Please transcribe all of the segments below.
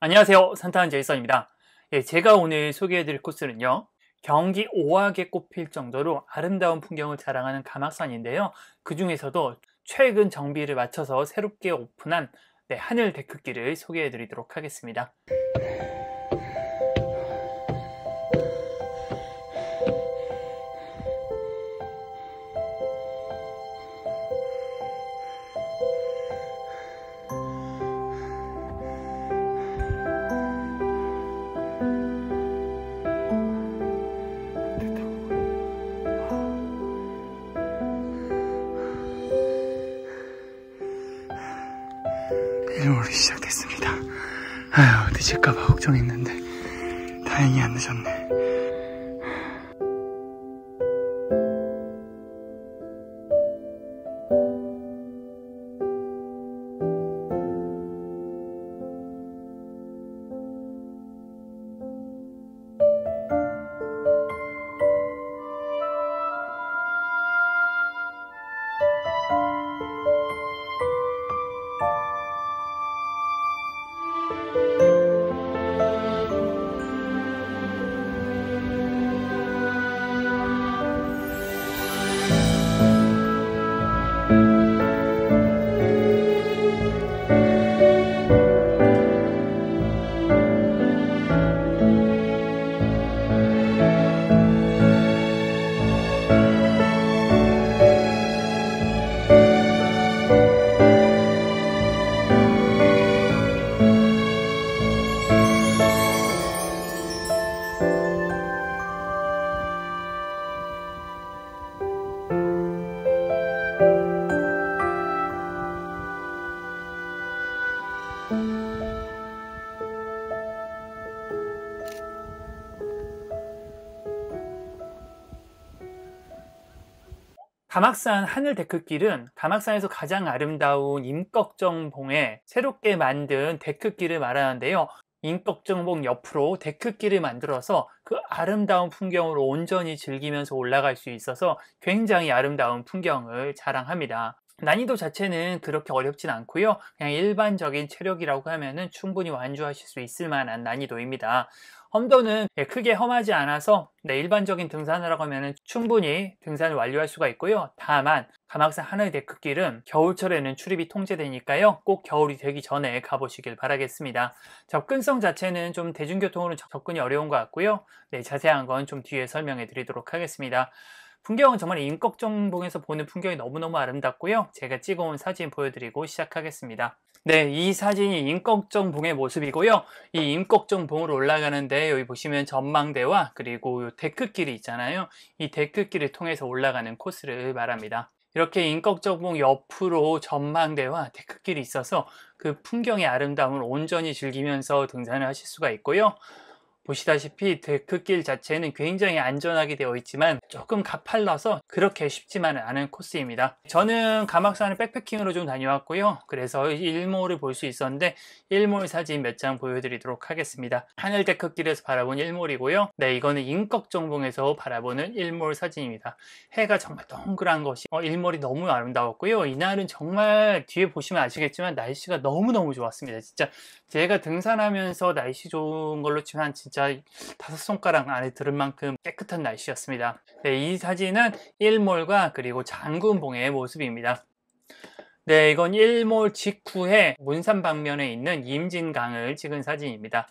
안녕하세요. 산타한 제이선입니다. 제가 오늘 소개해드릴 코스는요. 경기 오하게 꼽힐 정도로 아름다운 풍경을 자랑하는 가막산인데요. 그 중에서도 최근 정비를 마쳐서 새롭게 오픈한 하늘 데크길을 소개해드리도록 하겠습니다. 일몰이 시작됐습니다. 아휴, 늦을까봐 걱정했는데 다행히 안 늦었네. 가막산 하늘 데크길은 가막산에서 가장 아름다운 임꺽정봉에 새롭게 만든 데크길을 말하는데요. 임꺽정봉 옆으로 데크길을 만들어서 그 아름다운 풍경을 온전히 즐기면서 올라갈 수 있어서 굉장히 아름다운 풍경을 자랑합니다. 난이도 자체는 그렇게 어렵진 않고요. 그냥 일반적인 체력이라고 하면은 충분히 완주하실 수 있을 만한 난이도입니다. 험도는 크게 험하지 않아서 일반적인 등산을 하고 하면 충분히 등산을 완료할 수가 있고요. 다만 가막산 하늘 데크길은 겨울철에는 출입이 통제되니까요. 꼭 겨울이 되기 전에 가보시길 바라겠습니다. 접근성 자체는 좀 대중교통으로 접근이 어려운 것 같고요. 자세한 건 좀 뒤에 설명해 드리도록 하겠습니다. 풍경은 정말 임꺽정봉에서 보는 풍경이 너무너무 아름답고요. 제가 찍어온 사진 보여드리고 시작하겠습니다. 이 사진이 임꺽정봉의 모습이고요. 이 임꺽정봉으로 올라가는데 여기 보시면 전망대와 그리고 이 데크길이 있잖아요. 이 데크길을 통해서 올라가는 코스를 말합니다. 이렇게 임꺽정봉 옆으로 전망대와 데크길이 있어서 그 풍경의 아름다움을 온전히 즐기면서 등산을 하실 수가 있고요. 보시다시피 데크길 자체는 굉장히 안전하게 되어 있지만 조금 가팔라서 그렇게 쉽지만은 않은 코스입니다. 저는 가막산을 백패킹으로 좀 다녀왔고요. 그래서 일몰을 볼 수 있었는데 일몰 사진 몇 장 보여드리도록 하겠습니다. 하늘 데크길에서 바라본 일몰이고요. 이거는 임꺽정봉에서 바라보는 일몰 사진입니다. 해가 정말 동그란 것이 일몰이 너무 아름다웠고요. 이날은 정말 뒤에 보시면 아시겠지만 날씨가 너무너무 좋았습니다. 진짜 제가 등산하면서 날씨 좋은 걸로 치면 진짜 5손가락 안에 들을 만큼 깨끗한 날씨였습니다. 이 사진은 일몰과 그리고 장군봉의 모습입니다. 이건 일몰 직후에 문산 방면에 있는 임진강을 찍은 사진입니다.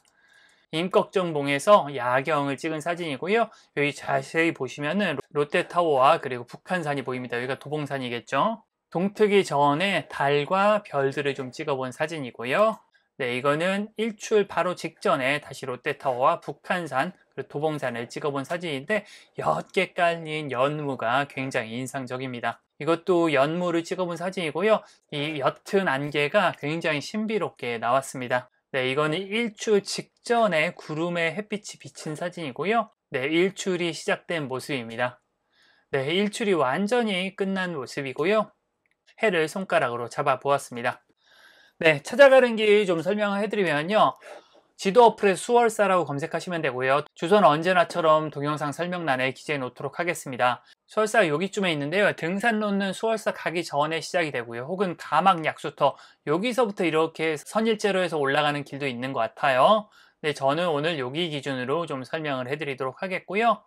임꺽정봉에서 야경을 찍은 사진이고요. 여기 자세히 보시면은 롯데타워와 그리고 북한산이 보입니다. 여기가 도봉산이겠죠. 동트기 전에 달과 별들을 좀 찍어본 사진이고요. 이거는 일출 바로 직전에 다시 롯데타워와 북한산 그리고 도봉산을 찍어본 사진인데 옅게 깔린 연무가 굉장히 인상적입니다. 이것도 연무를 찍어본 사진이고요. 이 옅은 안개가 굉장히 신비롭게 나왔습니다. 이거는 일출 직전에 구름에 햇빛이 비친 사진이고요. 일출이 시작된 모습입니다. 일출이 완전히 끝난 모습이고요. 해를 손가락으로 잡아 보았습니다. 찾아가는 길 좀 설명을 해드리면요. 지도 어플에 수월사라고 검색하시면 되고요. 주소는 언제나처럼 동영상 설명란에 기재해 놓도록 하겠습니다. 수월사 여기쯤에 있는데요. 등산로는 수월사 가기 전에 시작이 되고요. 혹은 가막 약수터, 여기서부터 이렇게 선일제로 해서 올라가는 길도 있는 것 같아요. 네, 저는 오늘 여기 기준으로 좀 설명을 해드리도록 하겠고요.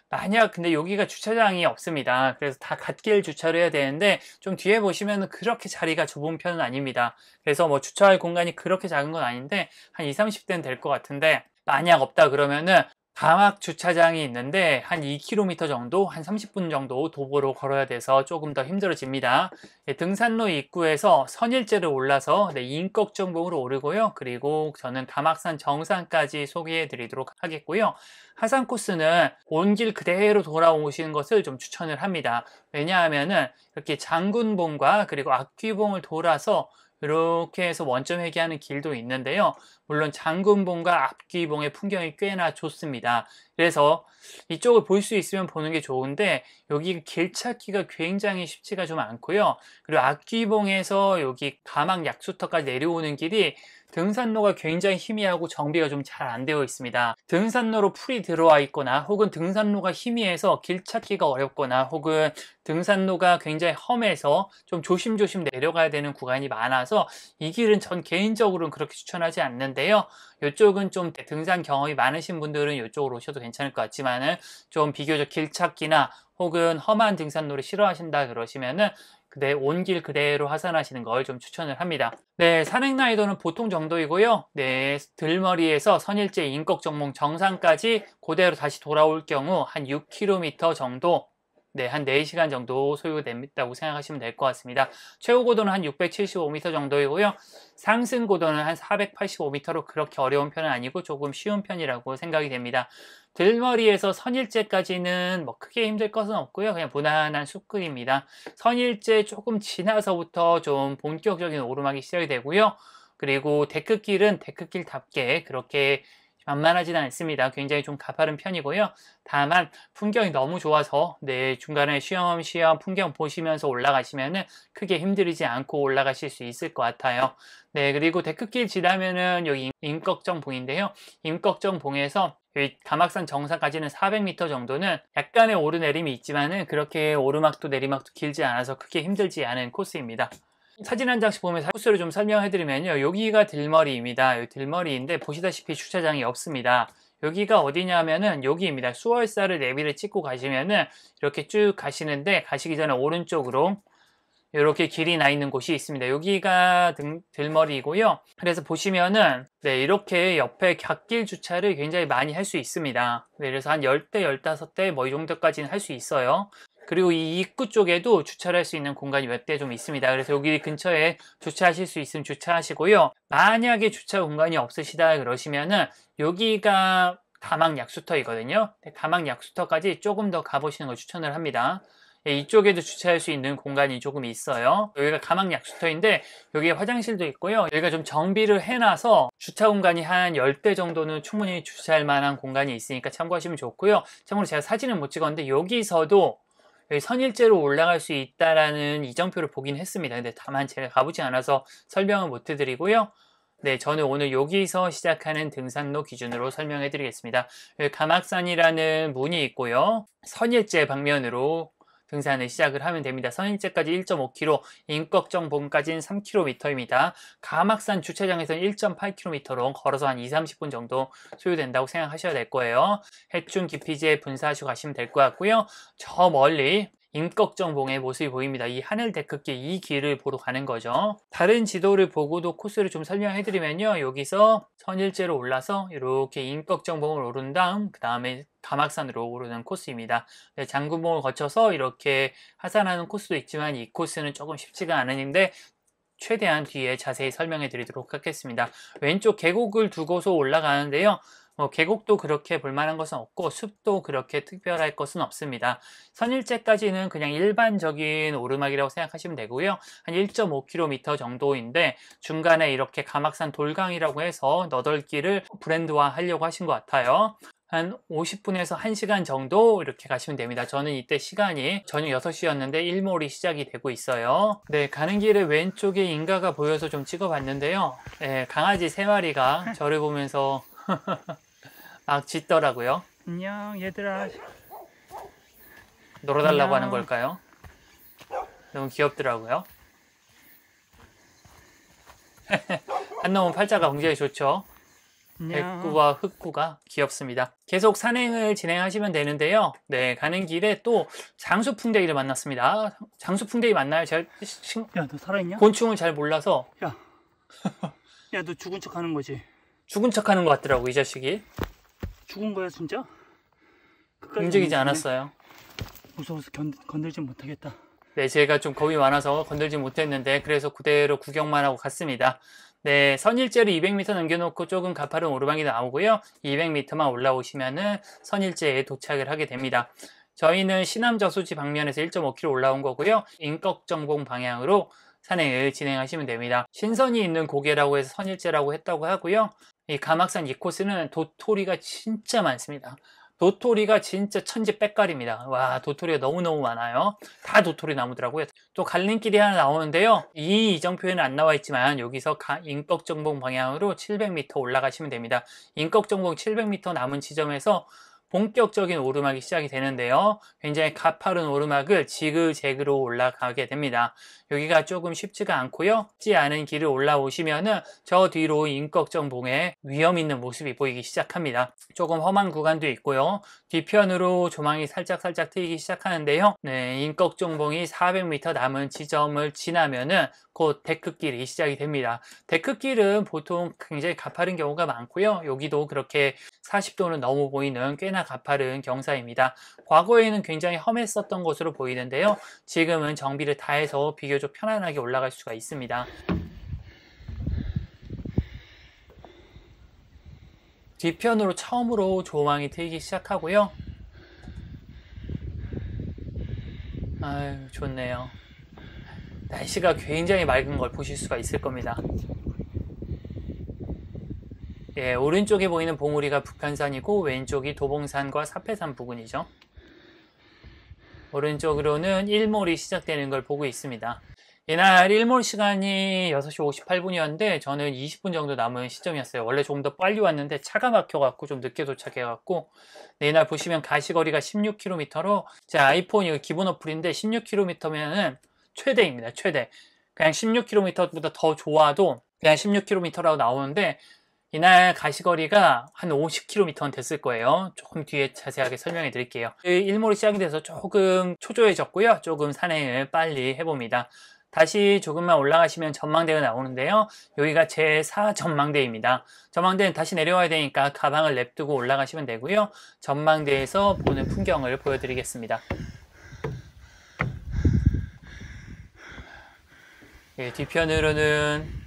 만약 근데 여기가 주차장이 없습니다. 그래서 다 갓길 주차를 해야 되는데 좀 뒤에 보시면 그렇게 자리가 좁은 편은 아닙니다. 그래서 뭐 주차할 공간이 그렇게 작은 건 아닌데 한 20, 30대는 될 것 같은데, 만약 없다 그러면은 가막 주차장이 있는데 한 2km 정도, 한 30분 정도 도보로 걸어야 돼서 조금 더 힘들어집니다. 등산로 입구에서 선일제를 올라서 인꺽정봉으로 오르고요. 그리고 저는 가막산 정상까지 소개해 드리도록 하겠고요. 하산 코스는 온 길 그대로 돌아오시는 것을 좀 추천을 합니다. 왜냐하면은 이렇게 장군봉과 그리고 악귀봉을 돌아서 이렇게 해서 원점 회귀하는 길도 있는데요. 물론 장군봉과 앞귀봉의 풍경이 꽤나 좋습니다. 그래서 이쪽을 볼 수 있으면 보는 게 좋은데 여기 길 찾기가 굉장히 쉽지가 좀 않고요. 그리고 앞귀봉에서 여기 가막 약수터까지 내려오는 길이 등산로가 굉장히 희미하고 정비가 좀 잘 안 되어 있습니다. 등산로로 풀이 들어와 있거나 혹은 등산로가 희미해서 길 찾기가 어렵거나 혹은 등산로가 굉장히 험해서 좀 조심조심 내려가야 되는 구간이 많아서 이 길은 전 개인적으로는 그렇게 추천하지 않는데요. 이쪽은 좀 등산 경험이 많으신 분들은 이쪽으로 오셔도 괜찮을 것 같지만은 좀 비교적 길 찾기나 혹은 험한 등산로를 싫어하신다 그러시면은 온 길 그대로 하산하시는 걸 좀 추천을 합니다. 네, 산행 난이도는 보통 정도이고요. 네, 들머리에서 선일제 인꺽정봉 정상까지 그대로 다시 돌아올 경우 한 6km 정도, 네, 한 4시간 정도 소요된다고 생각하시면 될 것 같습니다. 최고 고도는 한 675m 정도이고요. 상승 고도는 한 485m로 그렇게 어려운 편은 아니고 조금 쉬운 편이라고 생각이 됩니다. 들머리에서 선일제까지는 뭐 크게 힘들 것은 없고요. 그냥 무난한 숲길입니다. 선일제 조금 지나서부터 좀 본격적인 오르막이 시작이 되고요. 그리고 데크길은 데크길답게 그렇게 만만하지는 않습니다. 굉장히 좀 가파른 편이고요. 다만 풍경이 너무 좋아서 중간에 쉬엄쉬엄 풍경 보시면서 올라가시면은 크게 힘들이지 않고 올라가실 수 있을 것 같아요. 네, 그리고 데크길 지나면은 여기 인꺽정봉인데요. 인꺽정봉에서 여기 가막산 정상까지는 400m 정도는 약간의 오르내림이 있지만은 그렇게 오르막도 내리막도 길지 않아서 크게 힘들지 않은 코스입니다. 사진 한 장씩 보면서 코스를 좀 설명해드리면요. 여기가 들머리입니다. 여기 들머리인데 보시다시피 주차장이 없습니다. 여기가 어디냐면은 여기입니다. 수월사를 내비를 찍고 가시면은 이렇게 쭉 가시는데 가시기 전에 오른쪽으로 이렇게 길이 나 있는 곳이 있습니다. 여기가 들머리이고요. 그래서 보시면은 이렇게 옆에 갓길 주차를 굉장히 많이 할 수 있습니다. 그래서 한 10대, 15대 뭐 이 정도까지는 할 수 있어요. 그리고 이 입구 쪽에도 주차를 할 수 있는 공간이 몇 대 좀 있습니다. 그래서 여기 근처에 주차하실 수 있으면 주차하시고요. 만약에 주차 공간이 없으시다 그러시면은 여기가 가막 약수터이거든요. 가막 약수터까지 조금 더 가보시는 걸 추천을 합니다. 이쪽에도 주차할 수 있는 공간이 조금 있어요. 여기가 가막 약수터인데 여기에 화장실도 있고요. 여기가 좀 정비를 해놔서 주차 공간이 한 10대 정도는 충분히 주차할 만한 공간이 있으니까 참고하시면 좋고요. 참고로 제가 사진은 못 찍었는데 여기서도 여기 선일제로 올라갈 수 있다라는 이정표를 보긴 했습니다. 근데 다만 제가 가보지 않아서 설명을 못 해드리고요. 네, 저는 오늘 여기서 시작하는 등산로 기준으로 설명해 드리겠습니다. 여기 가막산이라는 문이 있고요. 선일제 방면으로 등산을 시작을 하면 됩니다. 선일제까지 1.5km, 인꺽정봉까지는 3km입니다. 가막산 주차장에서는 1.8km로 걸어서 한 2, 30분 정도 소요된다고 생각하셔야 될 거예요. 해충 기피제 분사하시고 가시면 될 것 같고요. 저 멀리 인꺽정봉의 모습이 보입니다. 이 하늘 데크길, 이 길을 보러 가는 거죠. 다른 지도를 보고도 코스를 좀 설명해드리면요. 여기서 선일제로 올라서 이렇게 인꺽정봉을 오른 다음 그 다음에 가막산으로 오르는 코스입니다. 장군봉을 거쳐서 이렇게 하산하는 코스도 있지만 이 코스는 조금 쉽지가 않은데 최대한 뒤에 자세히 설명해 드리도록 하겠습니다. 왼쪽 계곡을 두고서 올라가는데요. 계곡도 그렇게 볼만한 것은 없고 숲도 그렇게 특별할 것은 없습니다. 선일제까지는 그냥 일반적인 오르막이라고 생각하시면 되고요. 한 1.5km 정도인데 중간에 이렇게 가막산 돌강이라고 해서 너덜길을 브랜드화 하려고 하신 것 같아요. 한 50분에서 1시간 정도 이렇게 가시면 됩니다. 저는 이때 시간이 저녁 6시였는데 일몰이 시작이 되고 있어요. 네, 가는 길에 왼쪽에 인가가 보여서 좀 찍어봤는데요. 네, 강아지 3마리가 저를 보면서 막 짖더라고요. 안녕 얘들아. 놀아달라고 안녕. 하는 걸까요? 너무 귀엽더라고요. 한 놈은 팔자가 굉장히 좋죠. 안녕. 백구와 흑구가 귀엽습니다. 계속 산행을 진행하시면 되는데요. 네, 가는 길에 또 장수풍뎅이를 만났습니다. 장수풍뎅이 맞나요? 제가 야, 너 살아있냐? 곤충을 잘 몰라서 야, 야, 너 죽은 척 하는 거지? 죽은 척 하는 것 같더라고, 이 자식이. 죽은 거야 진짜? 움직이지 않았어요. 무서워서 건들지 못하겠다. 네, 제가 좀 겁이 많아서 건들지 못했는데 그래서 그대로 구경만 하고 갔습니다. 네, 선일제로 200m 남겨놓고 조금 가파른 오르막이 나오고요. 200m만 올라오시면은 선일제에 도착을 하게 됩니다. 저희는 신암저수지 방면에서 1.5km 올라온 거고요. 인꺽정봉 방향으로 산행을 진행하시면 됩니다. 신선이 있는 고개라고 해서 선일제라고 했다고 하고요. 이 가막산 이 코스는 도토리가 진짜 많습니다. 도토리가 진짜 천지빽깔입니다. 와, 도토리가 너무너무 많아요. 다 도토리 나무더라고요. 또 갈림길이 하나 나오는데요. 이 이정표에는 안 나와 있지만 여기서 인꺽정봉 방향으로 700m 올라가시면 됩니다. 인꺽정봉 700m 남은 지점에서 본격적인 오르막이 시작이 되는데요. 굉장히 가파른 오르막을 지그재그로 올라가게 됩니다. 여기가 조금 쉽지가 않고요. 쉽지 않은 길을 올라오시면은 저 뒤로 인꺽정봉에 위험 있는 모습이 보이기 시작합니다. 조금 험한 구간도 있고요. 뒤편으로 조망이 살짝 트이기 시작하는데요. 네, 인꺽정봉이 400m 남은 지점을 지나면은 곧 데크길이 시작이 됩니다. 데크길은 보통 굉장히 가파른 경우가 많고요. 여기도 그렇게 40도는 넘어 보이는 꽤나 가파른 경사입니다. 과거에는 굉장히 험했었던 것으로 보이는데요. 지금은 정비를 다 해서 비교적 편안하게 올라갈 수가 있습니다. 뒤편으로 처음으로 조망이 트이기 시작하고요. 아유, 좋네요. 날씨가 굉장히 맑은 걸 보실 수가 있을 겁니다. 예, 오른쪽에 보이는 봉우리가 북한산이고 왼쪽이 도봉산과 사패산 부근이죠. 오른쪽으로는 일몰이 시작되는 걸 보고 있습니다. 이날 일몰 시간이 6시 58분이었는데 저는 20분 정도 남은 시점이었어요. 원래 조금 더 빨리 왔는데 차가 막혀갖고 좀 늦게 도착해갖고 네, 이날 보시면 가시거리가 16km로 제 아이폰 이거 기본 어플인데 16km면은 최대입니다. 최대. 그냥 16km보다 더 좋아도 그냥 16km라고 나오는데 이날 가시거리가 한 50km는 됐을 거예요. 조금 뒤에 자세하게 설명해 드릴게요. 일몰이 시작이 돼서 조금 초조해졌고요. 조금 산행을 빨리 해봅니다. 다시 조금만 올라가시면 전망대가 나오는데요. 여기가 제4 전망대입니다. 전망대는 다시 내려와야 되니까 가방을 냅두고 올라가시면 되고요. 전망대에서 보는 풍경을 보여드리겠습니다. 예, 뒤편으로는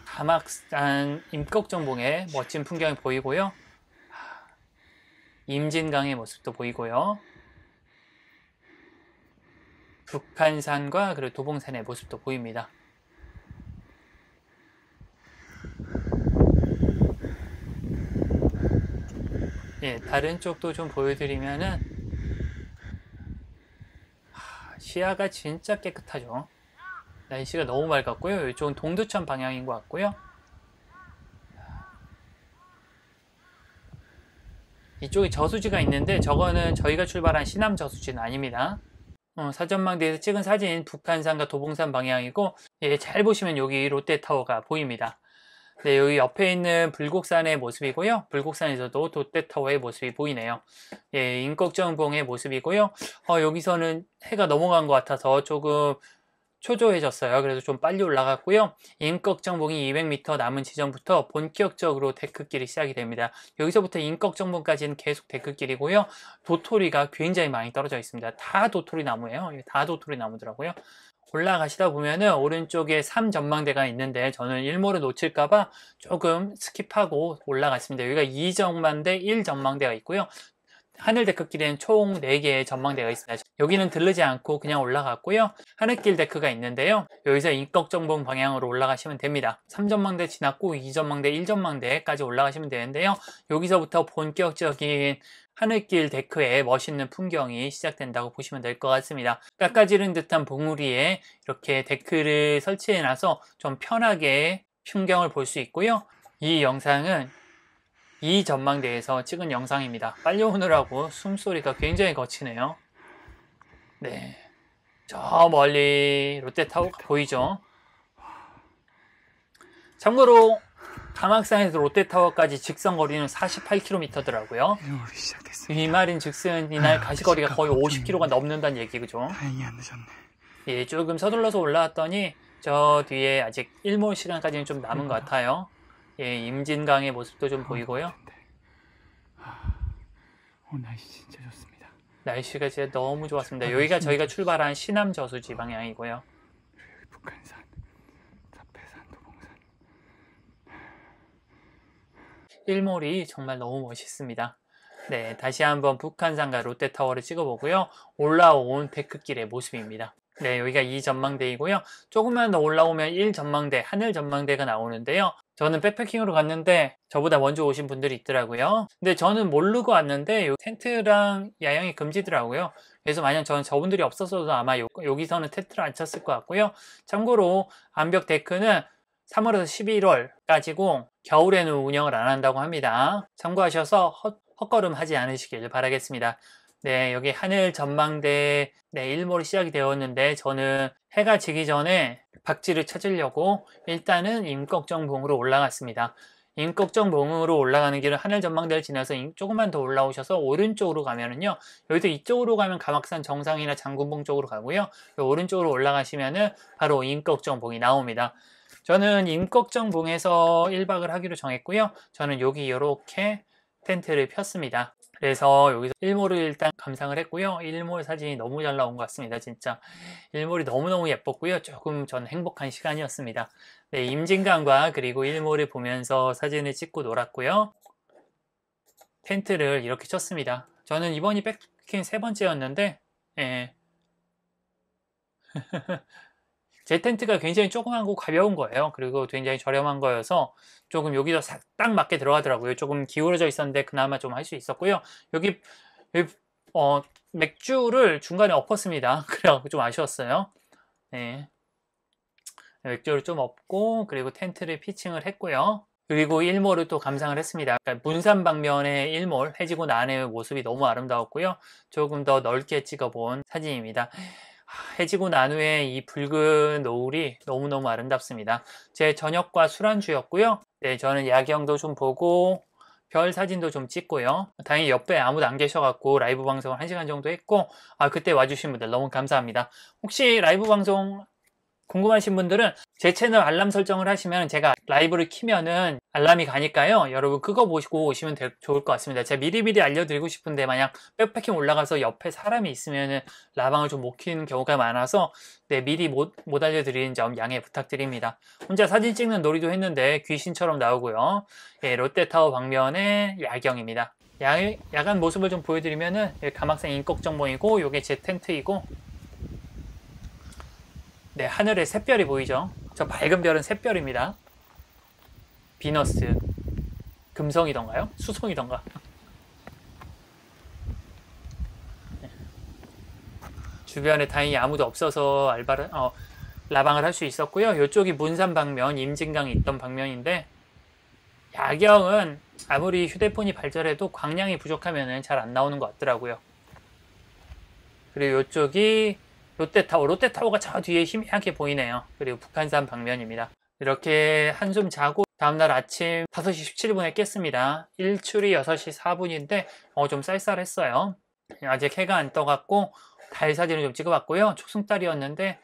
가막산 임꺽정봉의 멋진 풍경이 보이고요. 임진강의 모습도 보이고요. 북한산과 그리고 도봉산의 모습도 보입니다. 예, 다른 쪽도 좀 보여드리면은 시야가 진짜 깨끗하죠. 날씨가 너무 맑았고요. 이쪽은 동두천 방향인 것 같고요. 이쪽에 저수지가 있는데 저거는 저희가 출발한 신암 저수지는 아닙니다. 사전망대에서 찍은 사진 북한산과 도봉산 방향이고 예, 잘 보시면 여기 롯데타워가 보입니다. 네, 여기 옆에 있는 불곡산의 모습이고요. 불곡산에서도 롯데타워의 모습이 보이네요. 예, 인꺽정봉의 모습이고요. 여기서는 해가 넘어간 것 같아서 조금 초조해졌어요. 그래서 좀 빨리 올라갔고요. 인꺽정봉이 200m 남은 지점부터 본격적으로 데크길이 시작이 됩니다. 여기서부터 인꺽정봉까지는 계속 데크길이고요. 도토리가 굉장히 많이 떨어져 있습니다. 다 도토리 나무예요. 다 도토리 나무더라고요. 올라가시다 보면은 오른쪽에 3전망대가 있는데 저는 일몰을 놓칠까봐 조금 스킵하고 올라갔습니다. 여기가 2전망대, 1전망대가 있고요. 하늘 데크길에는 총 4개의 전망대가 있습니다. 여기는 들르지 않고 그냥 올라갔고요. 하늘길 데크가 있는데요. 여기서 인격정봉 방향으로 올라가시면 됩니다. 3전망대 지났고 2전망대, 1전망대까지 올라가시면 되는데요. 여기서부터 본격적인 하늘길 데크에 멋있는 풍경이 시작된다고 보시면 될 것 같습니다. 깎아지른 듯한 봉우리에 이렇게 데크를 설치해놔서 좀 편하게 풍경을 볼 수 있고요. 이 영상은 이 전망대에서 찍은 영상입니다. 빨리 오느라고 숨소리가 굉장히 거치네요. 네, 저 멀리 롯데타워가 보이죠? 참고로 가막산에서 롯데타워까지 직선거리는 48km더라고요. 이 말인 즉슨 이날 가시거리가 거의 50km가 넘는다는 얘기죠. 다행히 안 늦었네. 예, 조금 서둘러서 올라왔더니 저 뒤에 아직 일몰 시간까지는 좀 남은 것 같아요. 예, 임진강의 모습도 좀 보이고요. 날씨 진짜 좋습니다. 날씨가 진짜 너무 좋았습니다. 여기가 저희가 출발한 시남 저수지 방향이고요. 여기 북한산, 자패산, 도봉산. 일몰이 정말 너무 멋있습니다. 네, 다시 한번 북한산과 롯데타워를 찍어보고요. 올라온 데크길의 모습입니다. 네, 여기가 2전망대이고요. 조금만 더 올라오면 1전망대, 하늘 전망대가 나오는데요. 저는 백패킹으로 갔는데 저보다 먼저 오신 분들이 있더라고요. 근데 저는 모르고 왔는데 텐트랑 야영이 금지더라고요. 그래서 만약 저분들이 없었어도 아마 여기서는 텐트를 안 쳤을 것 같고요. 참고로 암벽 데크는 3월에서 11월까지고 겨울에는 운영을 안 한다고 합니다. 참고하셔서 헛걸음 하지 않으시길 바라겠습니다. 네, 여기 하늘 전망대 일몰이 시작이 되었는데 저는 해가 지기 전에 박쥐를 찾으려고 일단은 임꺽정봉으로 올라갔습니다. 임꺽정봉으로 올라가는 길은 하늘 전망대를 지나서 조금만 더 올라오셔서 오른쪽으로 가면은요, 여기서 이쪽으로 가면 가막산 정상이나 장군봉 쪽으로 가고요, 오른쪽으로 올라가시면은 바로 임꺽정봉이 나옵니다. 저는 임꺽정봉에서 1박을 하기로 정했고요. 저는 여기 이렇게 텐트를 폈습니다. 그래서 여기서 일몰을 일단 감상을 했고요. 일몰 사진이 너무 잘 나온 것 같습니다. 진짜 일몰이 너무너무 예뻤고요. 조금 전 행복한 시간이었습니다. 네, 임진강과 그리고 일몰을 보면서 사진을 찍고 놀았고요. 텐트를 이렇게 쳤습니다. 저는 이번이 백패킹 3번째였는데 예. 제 텐트가 굉장히 조그만고 가벼운 거예요. 그리고 굉장히 저렴한 거여서 조금 여기도 딱 맞게 들어가더라고요. 조금 기울어져 있었는데 그나마 좀 할 수 있었고요. 여기 맥주를 중간에 엎었습니다. 그래서 좀 아쉬웠어요. 네. 맥주를 좀 엎고 그리고 텐트를 피칭을 했고요. 그리고 일몰을 또 감상을 했습니다. 그러니까 문산 방면의 일몰, 해지고 난의 모습이 너무 아름다웠고요. 조금 더 넓게 찍어본 사진입니다. 해지고 난 후에 이 붉은 노을이 너무너무 아름답습니다. 제 저녁과 술안주였고요. 네, 저는 야경도 좀 보고 별 사진도 좀 찍고요. 다행히 옆에 아무도 안 계셔갖고 라이브 방송을 1시간 정도 했고 그때 와주신 분들 너무 감사합니다. 혹시 라이브 방송 궁금하신 분들은 제 채널 알람 설정을 하시면 제가 라이브를 키면은 알람이 가니까요. 여러분 그거 보시고 오시면 좋을 것 같습니다. 제가 미리미리 알려드리고 싶은데 만약 백패킹 올라가서 옆에 사람이 있으면은 라방을 좀 못 키는 경우가 많아서 미리 못 알려드리는 점 양해 부탁드립니다. 혼자 사진 찍는 놀이도 했는데 귀신처럼 나오고요. 예, 롯데타워 방면의 야경입니다. 야간 모습을 좀 보여드리면은 가막산 인꺽정봉이고 요게 제 텐트이고 네, 하늘에 샛별이 보이죠? 저 밝은 별은 샛별입니다. 비너스, 금성이던가요? 수성이던가. 네. 주변에 다행히 아무도 없어서 라방을 할 수 있었고요. 이쪽이 문산 방면, 임진강이 있던 방면인데 야경은 아무리 휴대폰이 발전해도 광량이 부족하면 잘 안 나오는 것 같더라고요. 그리고 이쪽이 롯데타워가 저 뒤에 희미하게 보이네요. 그리고 북한산 방면입니다. 이렇게 한숨 자고 다음날 아침 5시 17분에 깼습니다. 일출이 6시 4분인데 좀 쌀쌀했어요. 아직 해가 안 떠갖고 달 사진을 좀 찍어봤고요. 초승달이었는데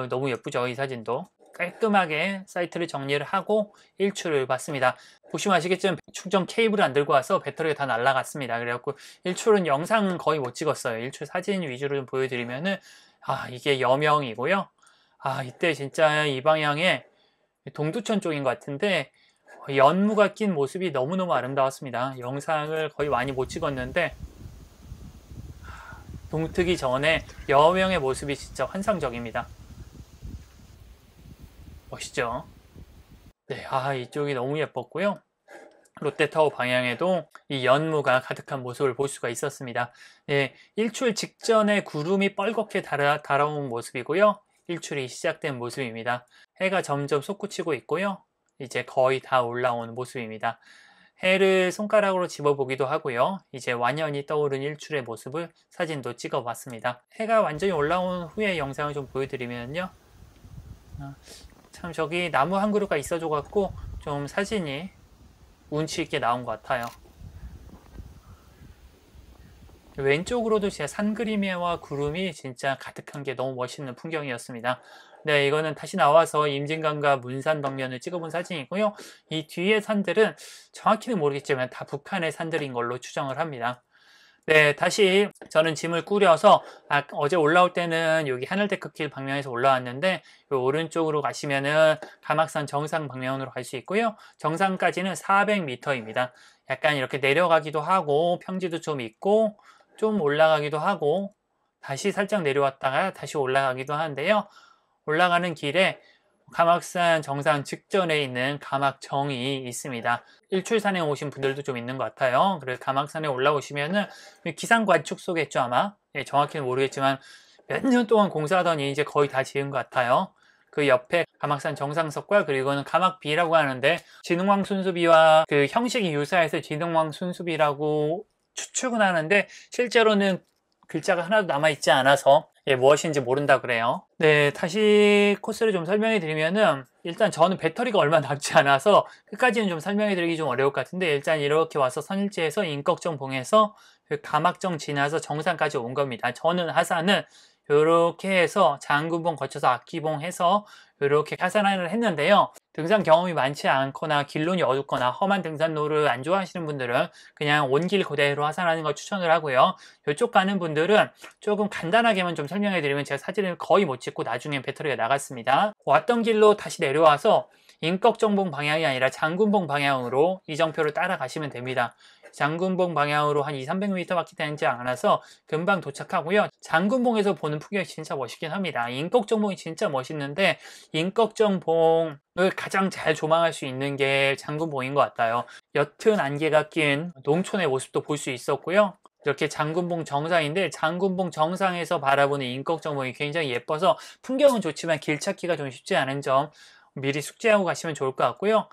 너무 예쁘죠, 이 사진도. 깔끔하게 사이트를 정리를 하고 일출을 봤습니다. 보시면 아시겠지만 충전 케이블을 안 들고 와서 배터리가 다 날아갔습니다. 그래갖고 일출은 영상 거의 못 찍었어요. 일출 사진 위주로 좀 보여드리면은 이게 여명이고요. 이때 진짜 이 방향에 동두천 쪽인 것 같은데 연무가 낀 모습이 너무너무 아름다웠습니다. 영상을 거의 많이 못 찍었는데 동트기 전에 여명의 모습이 진짜 환상적입니다. 멋있죠? 네, 이쪽이 너무 예뻤고요. 롯데타워 방향에도 이 연무가 가득한 모습을 볼 수가 있었습니다. 네, 일출 직전에 구름이 뻘겋게 달아온 모습이고요. 일출이 시작된 모습입니다. 해가 점점 솟구치고 있고요. 이제 거의 다 올라온 모습입니다. 해를 손가락으로 집어보기도 하고요. 이제 완연히 떠오른 일출의 모습을 사진도 찍어봤습니다. 해가 완전히 올라온 후의 영상을 좀 보여드리면요. 참 저기 나무 한 그루가 있어져 갖고 좀 사진이 운치 있게 나온 것 같아요. 왼쪽으로도 진짜 산 그림과 구름이 진짜 가득한 게 너무 멋있는 풍경이었습니다. 네, 이거는 다시 나와서 임진강과 문산 덕면을 찍어본 사진이고요. 이 뒤의 산들은 정확히는 모르겠지만 다 북한의 산들인 걸로 추정을 합니다. 네, 다시 저는 짐을 꾸려서 어제 올라올 때는 여기 하늘데크길 방면에서 올라왔는데 요 오른쪽으로 가시면은 가막산 정상 방면으로 갈 수 있고요. 정상까지는 400m입니다. 약간 이렇게 내려가기도 하고 평지도 좀 있고 좀 올라가기도 하고 다시 살짝 내려왔다가 다시 올라가기도 하는데요. 올라가는 길에 가막산 정상 직전에 있는 가막정이 있습니다. 일출산에 오신 분들도 좀 있는 것 같아요. 그래서 가막산에 올라오시면은 기상관측소겠죠 아마. 정확히는 모르겠지만 몇 년 동안 공사하더니 이제 거의 다 지은 것 같아요. 그 옆에 가막산 정상석과 그리고는 가막비라고 하는데 진흥왕 순수비와 그 형식이 유사해서 진흥왕 순수비라고 추측은 하는데 실제로는 글자가 하나도 남아있지 않아서 무엇인지 모른다 그래요. 네, 다시 코스를 좀 설명해 드리면은 일단 저는 배터리가 얼마 남지 않아서 끝까지는 좀 설명해 드리기 좀 어려울 것 같은데 일단 이렇게 와서 선일지에서 인걱정 봉에서 가막정 지나서 정상까지 온 겁니다. 저는 하산은 이렇게 해서 장군봉 거쳐서 악기봉 해서 이렇게 하산을 했는데요. 등산 경험이 많지 않거나 길론이 어둡거나 험한 등산로를 안 좋아하시는 분들은 그냥 온 길 그대로 하산하는 걸 추천을 하고요. 이쪽 가는 분들은 조금 간단하게만 좀 설명해 드리면 제가 사진을 거의 못 찍고 나중에 배터리가 나갔습니다. 왔던 길로 다시 내려와서 인걱정봉 방향이 아니라 장군봉 방향으로 이정표를 따라가시면 됩니다. 장군봉 방향으로 한 200-300m 밖에 되지 않아서 금방 도착하고요. 장군봉에서 보는 풍경이 진짜 멋있긴 합니다. 인걱정봉이 진짜 멋있는데 인걱정봉을 가장 잘 조망할 수 있는 게 장군봉인 것 같아요. 옅은 안개가 낀 농촌의 모습도 볼 수 있었고요. 이렇게 장군봉 정상인데 장군봉 정상에서 바라보는 인걱정봉이 굉장히 예뻐서 풍경은 좋지만 길 찾기가 좀 쉽지 않은 점 미리 숙지하고 가시면 좋을 것 같고요.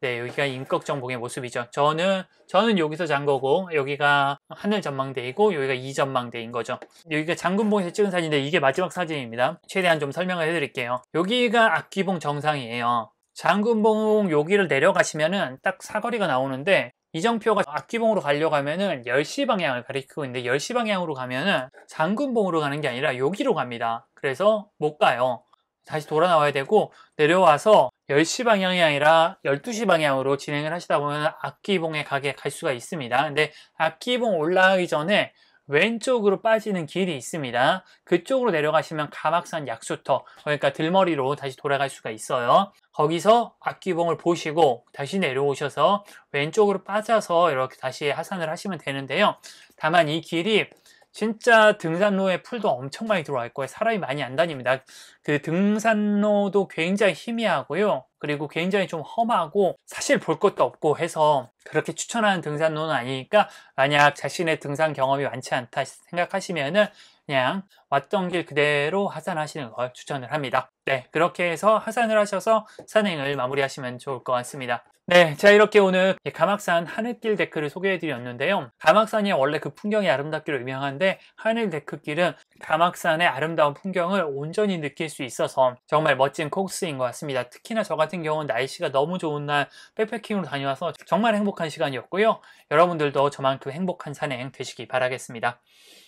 네, 여기가 인걱정봉의 모습이죠. 저는 여기서 잔 거고 여기가 하늘 전망대이고 여기가 이 전망대인 거죠. 여기가 장군봉에서 찍은 사진인데 이게 마지막 사진입니다. 최대한 좀 설명을 해드릴게요. 여기가 악기봉 정상이에요. 장군봉 여기를 내려가시면은 딱 사거리가 나오는데 이정표가 악기봉으로 가려고 하면은 10시 방향을 가리키고 있는데 10시 방향으로 가면은 장군봉으로 가는 게 아니라 여기로 갑니다. 그래서 못 가요. 다시 돌아 나와야 되고 내려와서 10시 방향이 아니라 12시 방향으로 진행을 하시다 보면 악기봉에 갈 수가 있습니다. 근데 악기봉 올라가기 전에 왼쪽으로 빠지는 길이 있습니다. 그쪽으로 내려가시면 가막산 약수터, 그러니까 들머리로 다시 돌아갈 수가 있어요. 거기서 악기봉을 보시고 다시 내려오셔서 왼쪽으로 빠져서 이렇게 다시 하산을 하시면 되는데요. 다만 이 길이 진짜 등산로에 풀도 엄청 많이 들어와 있고 사람이 많이 안 다닙니다. 그 등산로도 굉장히 희미하고요. 그리고 굉장히 좀 험하고 사실 볼 것도 없고 해서 그렇게 추천하는 등산로는 아니니까 만약 자신의 등산 경험이 많지 않다 생각하시면은 그냥 왔던 길 그대로 하산하시는 걸 추천을 합니다. 네, 그렇게 해서 하산을 하셔서 산행을 마무리하시면 좋을 것 같습니다. 네, 자 이렇게 오늘 가막산 하늘길 데크를 소개해 드렸는데요. 가막산이 원래 그 풍경이 아름답기로 유명한데 하늘 데크길은 가막산의 아름다운 풍경을 온전히 느낄 수 있어서 정말 멋진 코스인 것 같습니다. 특히나 저 같은 경우는 날씨가 너무 좋은 날 백패킹으로 다녀와서 정말 행복한 시간이었고요. 여러분들도 저만큼 행복한 산행 되시기 바라겠습니다.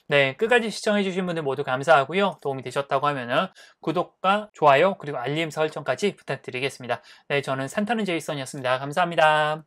네, 끝까지 시청해주신 분들 모두 감사하고요. 도움이 되셨다고 하면은 구독과 좋아요 그리고 알림 설정까지 부탁드리겠습니다. 네, 저는 산타는 제이슨이었습니다. 감사합니다.